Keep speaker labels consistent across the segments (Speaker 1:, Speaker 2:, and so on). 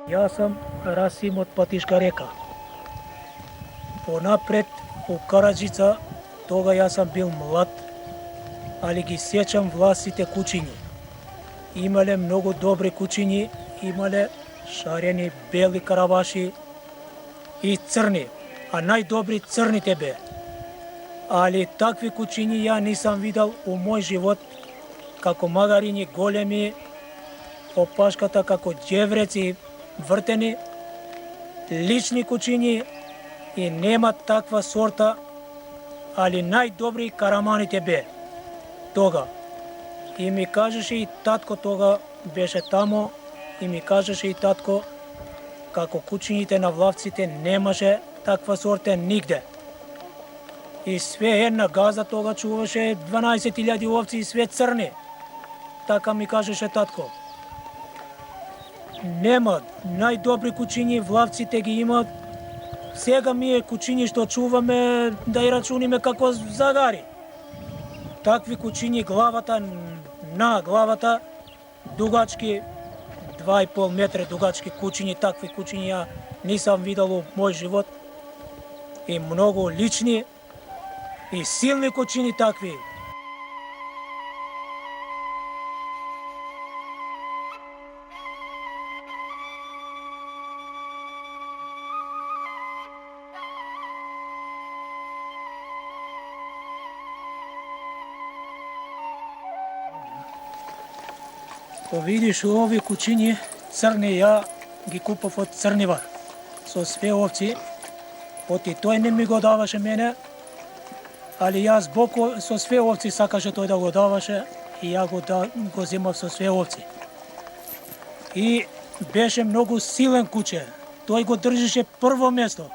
Speaker 1: Ja sam Rasim od Patiška Reka. Понапред у Караджица, тога јас сам бил млад, али ги сеќам власите кучињи. Имале многу добри кучињи, имале шарени бели караваши и црни, а најдобри црните бе. Али такви кучињи ја нисам видел у мој живот, како магарињи големи, опашката како џевреци вртени, лични кучињи и нема таква сорта, али најдобри караманите бе тога. И ми кажеше и татко тога беше тамо и ми кажеше и татко како кучињите на влавците немаше таква сорта нигде. И све една газа тога чуваше 12.000 овци и све црни. Така ми кажеше татко. Нема најдобри кучињи, влавците ги имат. Сега ми е кучињи што чуваме да и рачуниме како загари. Такви кучињи главата дугачки 2,5 метра дугачки кучињи, такви кучињи ја нисам видел во мој живот. И многу лични и силни кучињи такви. Видиш овие кучињи црни, ја ги купав од Црнивар со све овци. Поти тој не ми го даваше мене, али јас боко со све овци сакаше тој да го даваше и ја го земав со све овци. И беше многу силен куче. Тој го држеше прво место.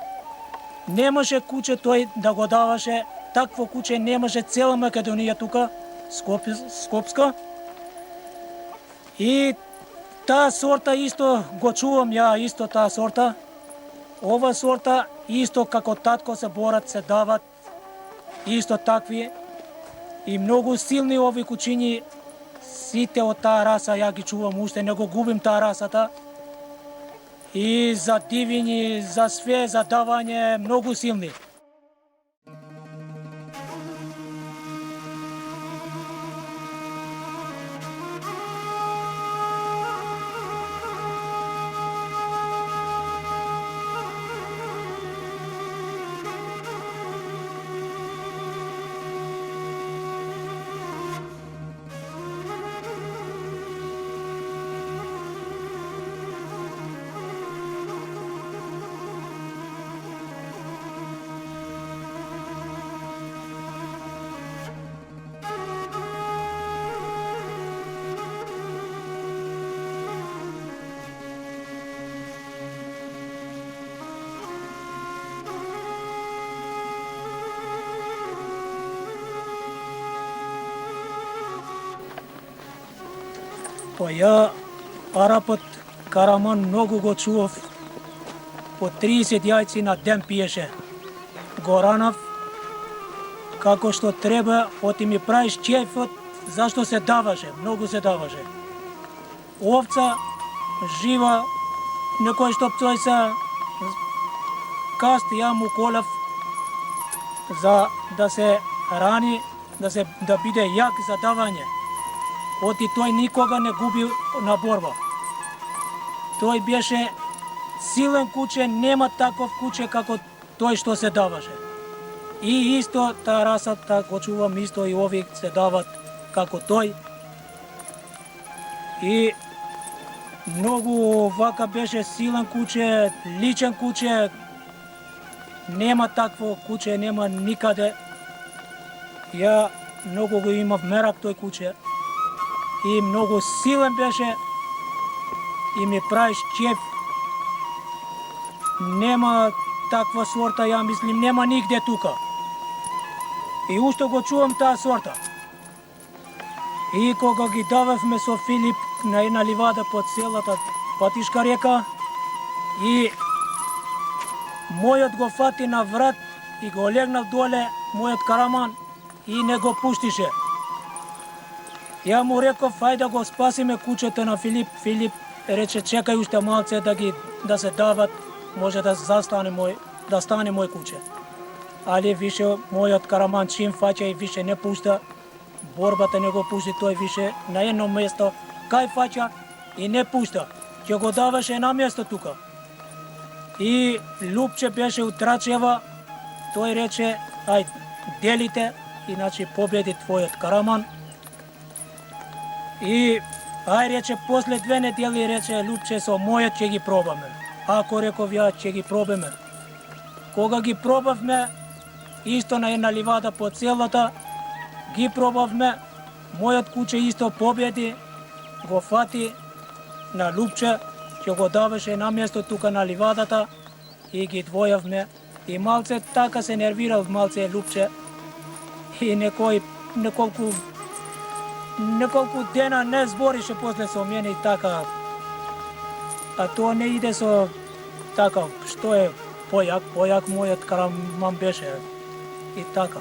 Speaker 1: Немаше куче тој да го даваше, такво куче немаше цела Македонија тука, Скопска. И таа сорта исто го чувам ја, исто таа сорта. Ова сорта исто како татко се борат, се дават, исто такви. И многу силни ови кучињи, сите од таа раса ја ги чувам, уште не го губим таа расата. И за дивињи, за све, за давање, многу силни. Па ја арапот караман многу го чував, по 30 јајци на ден пиеше. Го ранав како што треба, оти ми правиш чефот, зашто се даваше, многу се даваше. Овца жива, некој што тој се каст, ја му колев за да се рани, да биде јак за давање. Оти тој никога не губи на борба. Тој беше силен куче, нема таков куче како тој што се даваше. И исто таа расата го чувам, исто и овие се дават како тој. И многу вака беше силен куче, личен куче. Нема такво куче, нема никаде. Ја многу го имав мерак тој куче. И многу силен беше и ми правиш чеф. Нема таква сорта, ја мислим, нема нигде тука. И уште го чувам таа сорта. И кога ги дававме со Филип на една ливада под селата Патишка Река, и мојот го фати на врат и го легнал доле мојот караман и не го пуштише. Ја му реков, ајде да го спасиме кучето на Филип. Филип Рече, чекай уште малце да се дават, може да стане мој куче. Али више мојот Караман чим фаќа и више не пушта, борбата не го пушти, тој више на едно место кај фаќа и не пушта. Ќе го даваше на место тука. И Лупче беше у Трачева, тој рече, ај, делите, иначе победи твојот Караман. И ај рече, после 2 недели рече Лупче, со мојот ќе ги пробаме. Ако реков ја, ќе ги пробаме. Кога ги пробавме, исто на една ливада по целата, ги пробавме, мојот куче исто победи, го фати на Лупче, ќе го даваше на место тука на ливадата и ги двојавме. И малце така се нервирал малце Лупче и неколку дена не зборише после со мене и така. А тоа не иде со така, што е појак мојот Караман беше и така.